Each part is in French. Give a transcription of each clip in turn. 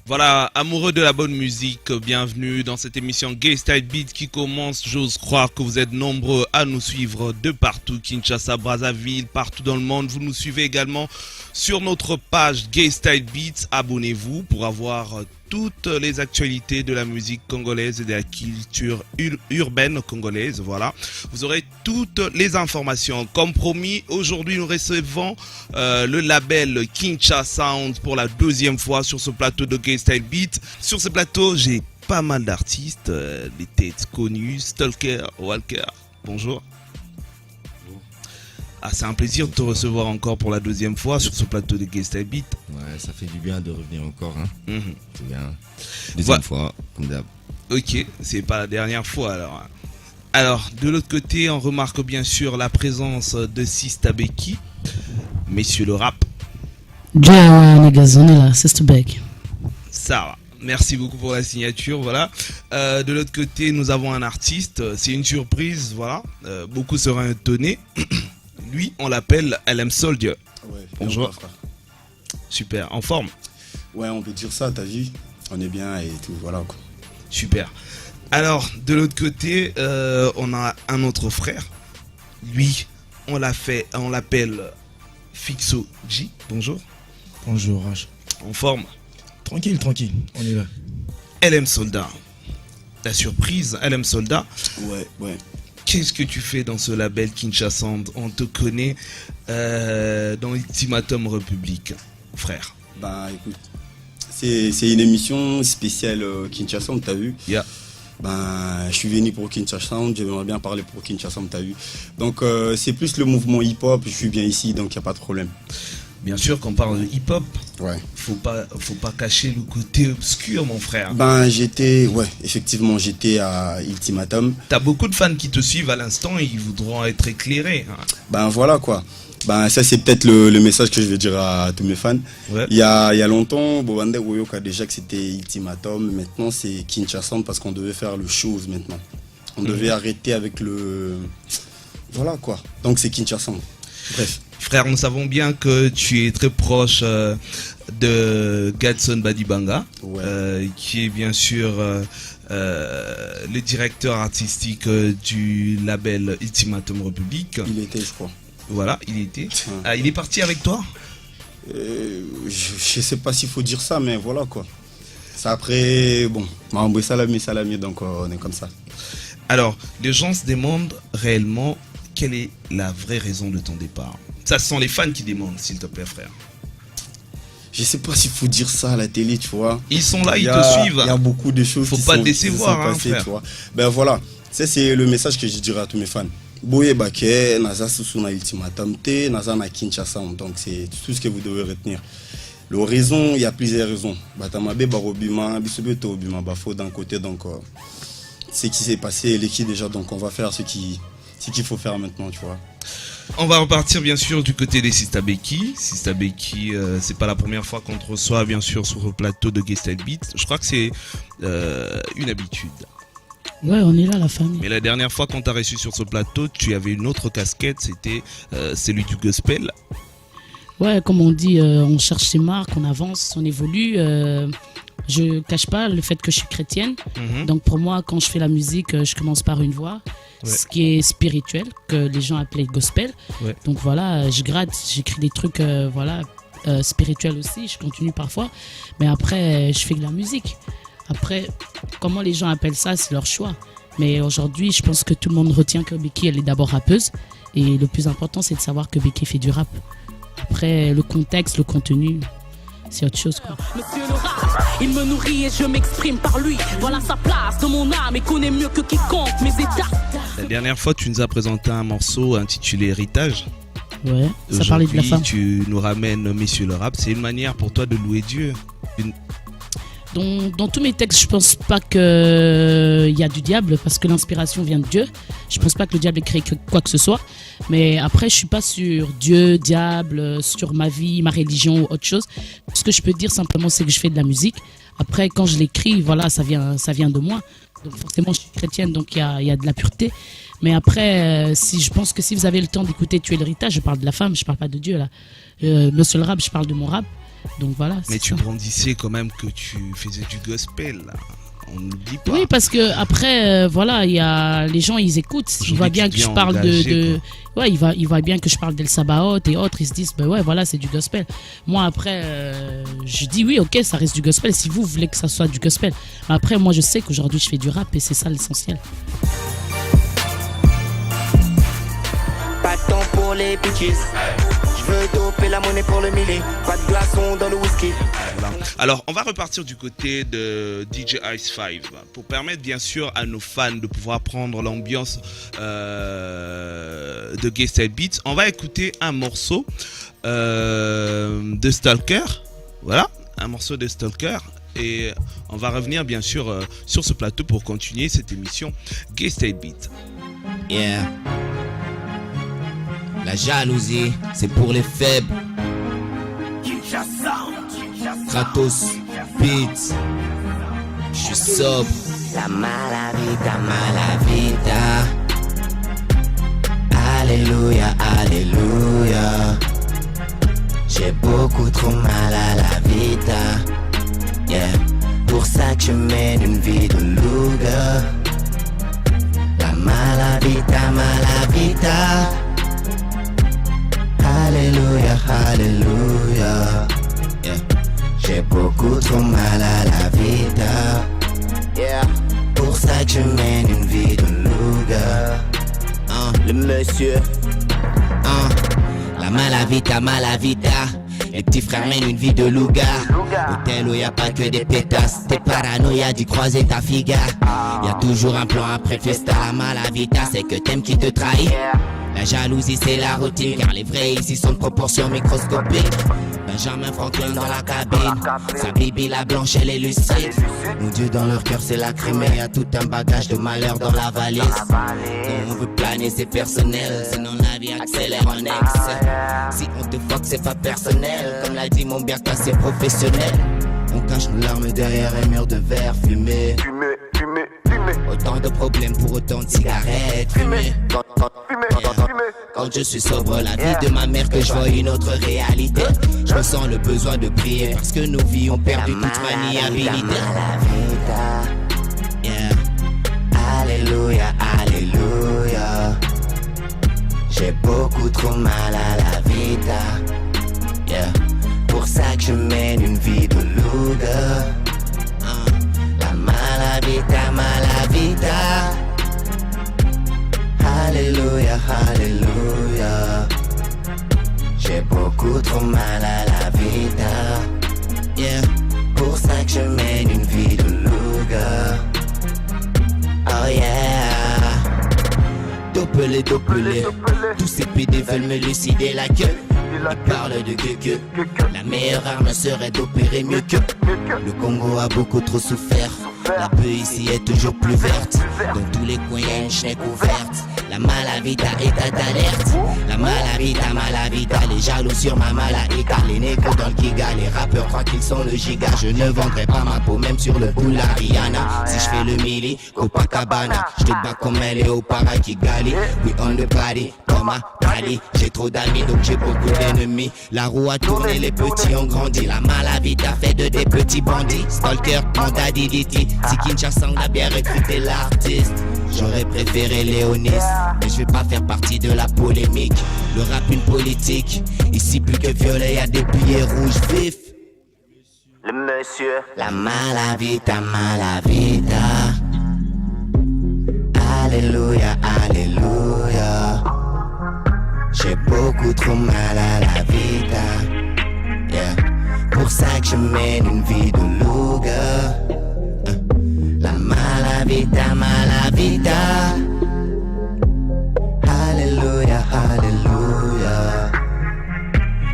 Voilà, amoureux de la bonne musique, bienvenue dans cette émission Gay Style Beat qui commence. J'ose croire que vous êtes nombreux à nous suivre de partout, Kinshasa, Brazzaville, partout dans le monde. Vous nous suivez également sur notre page Gay Style Beat. Abonnez-vous pour avoir toutes les actualités de la musique congolaise et de la culture urbaine congolaise. Voilà, vous aurez toutes les informations. Comme promis, aujourd'hui nous recevons le label Kinshasa Sound pour la deuxième fois sur ce plateau de Gay Style Beat. Sur ce plateau, j'ai pas mal d'artistes, des têtes connues. Stalker, Walker, bonjour. Ah, c'est un plaisir de te recevoir encore pour la deuxième fois sur ce plateau de Gay Style Beat. Ouais, ça fait du bien de revenir encore. Hein. C'est bien. Deuxième Voilà. fois, comme d'hab. Ok, c'est pas la dernière fois alors. Alors, de l'autre côté, on remarque bien sûr la présence de Sista Becky, messieurs le rap. Bien, les gars, on est là, c'est Beck. Ça va. Merci beaucoup pour la signature, voilà. De l'autre côté, nous avons un artiste, c'est une surprise, voilà. Beaucoup seraient étonnés. Lui, on l'appelle LM Soldier. Ouais, Bonjour. frère. Super, en forme. Ouais, on peut dire ça, t'as vu? On est bien et tout, voilà quoi. Super. Alors, de l'autre côté, on a un autre frère. Lui, on l'appelle Fixo G. Bonjour. Bonjour, Raj. En forme. Tranquille, on y va. LM Soldat. La surprise, LM Soldat. Ouais. Qu'est-ce que tu fais dans ce label Kinshasa Sound? On te connaît dans l'Ultimatum République, frère. Bah écoute, c'est une émission spéciale Kinshasa Sound, t'as vu? Yeah. Ben, je suis venu pour Kinshasa Sound, j'aimerais bien parler pour Kinshasa Sound, t'as vu? Donc c'est plus le mouvement hip-hop, je suis bien ici, donc il n'y a pas de problème. Bien sûr, quand on parle de hip-hop, Ouais. faut pas cacher le côté obscur, mon frère. Ben effectivement, j'étais à Ultimatum. T'as beaucoup de fans qui te suivent à l'instant et ils voudront être éclairés. Hein. Ben voilà quoi. Ben ça c'est peut-être le message que je vais dire à tous mes fans. Ouais. Il y a longtemps, Bobande Woyok a déjà que c'était Ultimatum, maintenant c'est Kinshasa Sound parce qu'on devait faire le show maintenant. On devait arrêter avec le... Voilà quoi. Donc c'est Kinshasa Sound. Bref. Frère, nous savons bien que tu es très proche de Gadson Badibanga, Ouais. qui est bien sûr le directeur artistique du label Ultimatum République. Il était, je crois. Voilà, il était. Ouais. Ah, il est parti avec toi? Je sais pas s'il faut dire ça, mais voilà quoi. Ça après, bon, Mahambo Salami, donc on est comme ça. Alors, les gens se demandent réellement quelle est la vraie raison de ton départ. Ça, ce sont les fans qui demandent, s'il te plaît, frère. Je sais pas s'il faut dire ça à la télé, tu vois. Ils sont là, ils Il y te a- suivent. Il y a beaucoup de choses Faut qui pas sont, te décevoir, hein, frère. tu vois. Ben voilà, ça c'est le message que je dirais à tous mes fans. Boye Baké, Naza Susuna Ultimatum T, Naza na Kinshasa Sound. Donc c'est tout ce que vous devez retenir. Le raison, il y a plusieurs raisons. Batamabe Barobima, Bisobeto Obima Bafo d'un côté, donc ce qui s'est passé, l'équipe déjà, donc on va faire ce qu'il faut faire maintenant, tu vois. On va repartir bien sûr du côté des Sista Becky. Sista Becky, c'est pas la première fois qu'on te reçoit bien sûr sur le plateau de Gay Style Beat. Je crois que c'est une habitude. Ouais, on est là, la famille. Mais la dernière fois qu'on t'a reçu sur ce plateau, tu avais une autre casquette, c'était celui du gospel. Ouais, comme on dit, on cherche ses marques, on avance, on évolue. Je cache pas le fait que je suis chrétienne. Donc pour moi, quand je fais la musique, je commence par une voix, Ouais. ce qui est spirituel, que les gens appellent gospel. Ouais. Donc voilà, je gratte, j'écris des trucs spirituels aussi, je continue parfois. Mais après, je fais de la musique. Après, comment les gens appellent ça, c'est leur choix. Mais aujourd'hui, je pense que tout le monde retient que Becky, elle est d'abord rappeuse. Et le plus important, c'est de savoir que Becky fait du rap. Après, le contexte, le contenu, c'est autre chose, quoi. Monsieur le rap, il me nourrit et je m'exprime par lui. Voilà sa place dans mon âme et connaît mieux que quiconque mes états. La dernière fois, tu nous as présenté un morceau intitulé Héritage. Ouais, ça parlait de la Aujourd'hui, femme. tu nous ramènes Messieurs le rap. C'est une manière pour toi de louer Dieu. Dans tous mes textes, je pense pas qu'il y a du diable parce que l'inspiration vient de Dieu. Je pense pas que le diable ait créé quoi que ce soit. Mais après, je suis pas sur Dieu, diable, sur ma vie, ma religion ou autre chose. Ce que je peux dire simplement, c'est que je fais de la musique. Après, quand je l'écris, voilà, ça vient de moi. Donc forcément, je suis chrétienne, donc il y a de la pureté. Mais après, je pense que si vous avez le temps d'écouter Tuer l'héritage, je parle de la femme, je parle pas de Dieu là. Monsieur le rap, je parle de mon rap. Donc voilà. Mais c'est tu ça. brandissais quand même que tu faisais du gospel, là. On n'oublie pas. Oui, parce que après, voilà, il y a les gens, ils écoutent. Ils Aujourd'hui, voient bien tu que je deviens parle engagé, ouais, ils voient bien que je parle d'El Sabaoth et autres. Ils se disent, ben ouais, voilà, c'est du gospel. Moi, après, je dis oui, ok, ça reste du gospel. Si vous voulez que ça soit du gospel. Mais après, moi, je sais qu'aujourd'hui, je fais du rap et c'est ça l'essentiel. Pas de temps pour les bitches. Je veux doper la monnaie pour le milli. Pas de glaçons dans le whisky. Voilà. Alors, on va repartir du côté de DJ Ice 5 pour permettre bien sûr à nos fans de pouvoir prendre l'ambiance de Gaystyle Beats. On va écouter un morceau de Stalker. Voilà, un morceau de Stalker. Et on va revenir bien sûr sur ce plateau pour continuer cette émission Gaystyle Beats. Yeah. La jalousie, c'est pour les faibles. Kratos, Beats. Je suis sobre. La malavita, Malavita. Alléluia, alléluia. J'ai beaucoup trop mal à la vida. Yeah. Pour ça que je mène une vie de louga. La malavita, malavita. Alléluia, alléluia. Yeah. J'ai beaucoup trop mal à la vida. Yeah. Pour ça que je mène une vie de louga. le monsieur. La malavita, malavita. Les petits frères mènent une vie de louga. Hôtel où y a pas que des pétasses. T'es paranoïa d'y croiser ta figa. Y a toujours un plan après fiesta. La malavita, c'est que t'aimes qui te trahit. La jalousie c'est la routine, car les vrais ici sont de proportions microscopiques. Benjamin Franklin dans la cabine, sa bibi la blanche elle est lucide. Mon Dieu dans leur cœur c'est la crémée, y a tout un bagage de malheur dans la valise. Quand on veut planer c'est personnel, sinon la vie accélère en ex. Si on te fuck c'est pas personnel, comme l'a dit mon bien c'est professionnel. On cache nos larmes derrière un mur de verre fumé. Autant de problèmes pour autant de cigarettes fumées. Quand je suis sobre, la vie de ma mère que je vois une autre réalité. Je ressens le besoin de prier parce que nos vies ont perdu toute maniabilité. Yeah. Alléluia, alléluia. J'ai beaucoup trop mal à la vida. Yeah. Pour ça que je mène une vie de louga. La malavita, malavita. Alléluia, alléluia. J'ai beaucoup trop mal à la vida. Yeah. Pour ça que je mène une vie de louga. Oh yeah. Dopelé, dopelé. Tous ces PD veulent me lucider la gueule. Ils parlent de que la meilleure arme serait d'opérer mieux que. Le Congo a beaucoup trop souffert. La peur ici est toujours plus verte. Dans tous les coins y'a une chenille ouverte. La malavita, état d'alerte. La malavita, malavita. Les jaloux sur ma malaïka. Les négros dans le giga. Les rappeurs croient qu'ils sont le giga. Je ne vendrai pas ma peau même sur le boule à Rihanna. Si je fais le mili, Copacabana. Je te bats comme elle est au Parakigali. We on the party, comme à Cali. J'ai trop d'amis donc j'ai beaucoup d'ennemis. La roue a tourné, les petits ont grandi. La malavita fait de des petits bandits. Stalker, mandat DDT. Si Kinshasa a bien recruté l'artiste. J'aurais préféré Léonis, mais je vais pas faire partie de la polémique. Le rap une politique, ici plus que violet y'a des billets rouges vifs. Le monsieur. La malavita, malavita. Alléluia, alléluia. J'ai beaucoup trop mal à la vida. Yeah. Pour ça que je mène une vie de louga. La malavita, malavita. Alléluia, alléluia.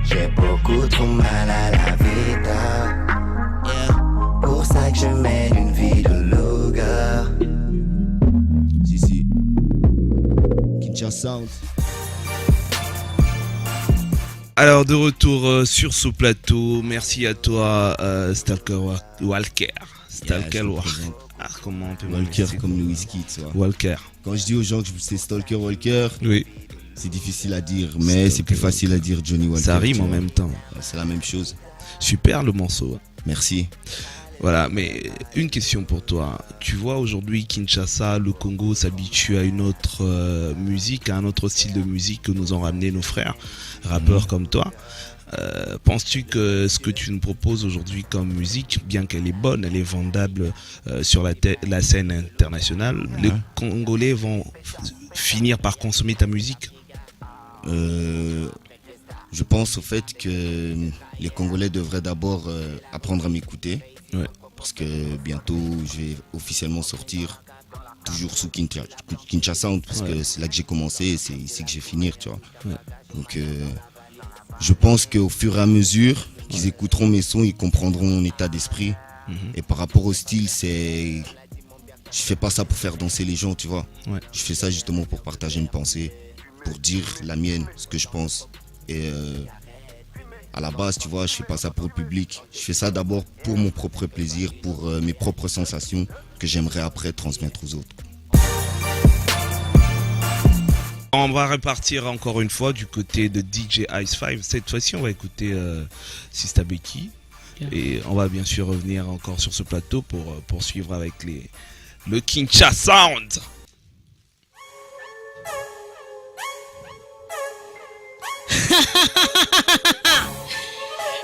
J'ai beaucoup trop mal à la vida. Yeah. Pour ça que je mène une vie de louga. Si. Kinshasa Sound. Alors de retour sur ce plateau, merci à toi Stalker Walker. Stalker Walker. Comment on peut Walker comme le whisky, tu vois. Walker. Quand je dis aux gens que c'est Stalker Walker, oui. C'est difficile à dire, mais c'est plus facile à dire Johnny Walker. Ça rime en même temps. C'est la même chose. Super le morceau. Merci. Voilà, mais une question pour toi. Tu vois aujourd'hui Kinshasa, le Congo s'habitue à une autre musique, à un autre style de musique que nous ont ramené nos frères, rappeurs comme toi. Penses-tu que ce que tu nous proposes aujourd'hui comme musique, bien qu'elle est bonne, elle est vendable sur la scène internationale, les Congolais vont finir par consommer ta musique? Je pense au fait que les Congolais devraient d'abord apprendre à m'écouter. Ouais. Parce que bientôt je vais officiellement sortir toujours sous Kinshasa, parce que c'est là que j'ai commencé et c'est ici que je vais finir, tu vois. Ouais. Donc je pense qu'au fur et à mesure qu'ils écouteront mes sons, ils comprendront mon état d'esprit. Et par rapport au style, je fais pas ça pour faire danser les gens, tu vois. Ouais. Je fais ça justement pour partager une pensée, pour dire la mienne, ce que je pense. Et à la base, tu vois, je fais pas ça pour le public. Je fais ça d'abord pour mon propre plaisir, pour mes propres sensations que j'aimerais après transmettre aux autres. On va repartir encore une fois du côté de DJ Ice 5. Cette fois-ci, on va écouter Sista Becky. Et on va bien sûr revenir encore sur ce plateau pour poursuivre avec le Kinshasa Sound.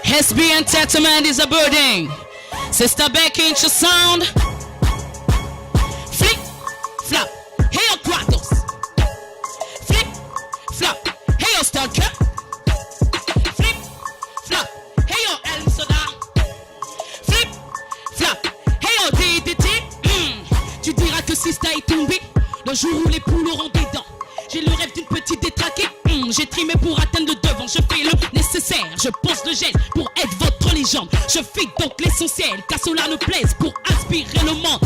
SB Entertainment is a building. Sister Becky in your sound. Flip, flop, hey your quartos. Flip, flop, hey your stalker. Flip, flop, hey your Elm Soda. Flip, flop, hey your DDT. Tu diras que Sister est tombée le jour où les poules auront des dents. J'ai le rêve d'une petite détraquée. J'ai trimé pour atteindre le devant. Je fais le nécessaire, je pose le geste pour être votre légende. Je fais donc l'essentiel, car cela nous plaise pour inspirer le monde.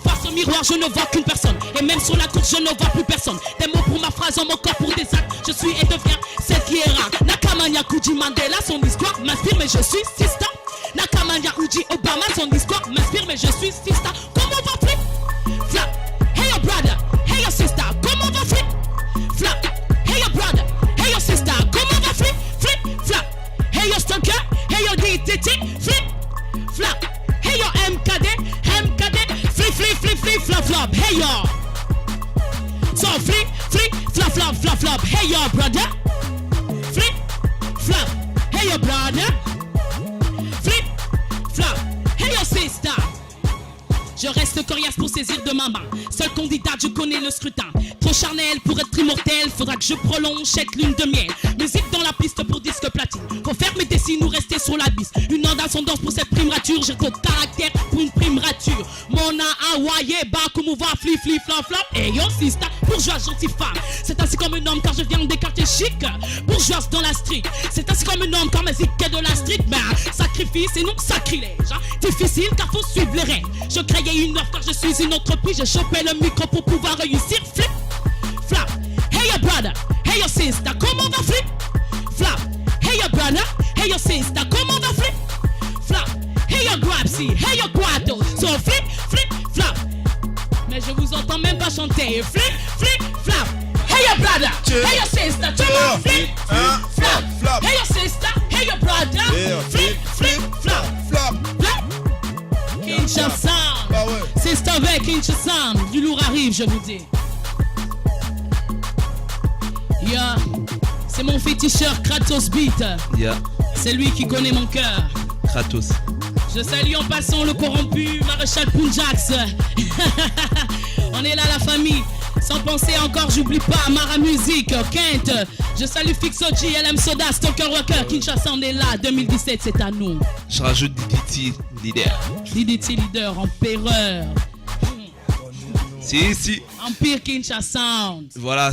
Face au miroir, je ne vois qu'une personne. Et même sur la course, je ne vois plus personne. Des mots pour ma phrase, en mon corps pour des actes. Je suis et deviens cette qui est rare. Nakamanya Kuji Mandela, son histoire m'inspire, mais je suis Sista. Nakamanya Uji Obama, son histoire m'inspire, mais je suis Sista. Comment va flip? Flap. Hey your brother, hey your sister. Comment va flip? Flap. Hey your brother, hey your sister. Comment va flip? Flip, flap. Hey your stalker, hey your DTT. Flip, flap. Hey your MKD, flip, flip, flip, flip, flop, flop. Hey yo. So flip, flip, flop, flop, flop, flop. Hey your brother. Flip, flop. Hey your brother. Flip, flop. Hey your sister. Je reste coriace pour saisir de ma main. Seul candidat, je connais le scrutin. Trop charnel pour être immortel, faudra que je prolonge cette lune de miel. Musique dans la piste pour disque platine. Faut faire mes dessins ou rester sur la bise. Une onde ascendance pour cette primature. J'ai trop de caractère pour une primature. Mon Hawaïe, bas comme on va, flip, flip, flop, flop. Hey yo, sister, bourgeoise, gentille femme. C'est ainsi comme un homme car je viens des quartiers chics. Bourgeoise dans la street. C'est ainsi comme un homme car ma zik est de la street. Ben, sacrifice et non sacrilège. Difficile car faut suivre les règles. Je crée une offre car je suis une entreprise. J'ai chopé le micro pour pouvoir réussir. Flip, flap. Hey your brother, hey your sister. Comment va flip? Flap. Hey your brother, hey your sister. Comment va flip? Flap. Hey your grabsy, hey your guato. So flip, flip, flap. Mais je vous entends même pas chanter. Flip, flip, flap. Hey your brother, hey your sister. Comment flip, flap, flap. Hey your sister, hey your brother. Flip, flip, flap, flap, flap. Kinshasa, Sister avec Kinshasa, du lourd arrive, je vous dis. Yeah, c'est mon féticheur Kratos Beat. Yeah. C'est lui qui connaît mon cœur. Kratos. Je salue en passant le corrompu Maréchal Punjax. On est là la famille. Sans penser encore, j'oublie pas Mara Music, Kent. Je salue Fixoji, LM Soda, Stalker Rocker, Kinshasa, on est là. 2017, c'est à nous. Je rajoute DDT Leader. DDT Leader, Empereur. Si. Empire Kinshasa Sound. Voilà.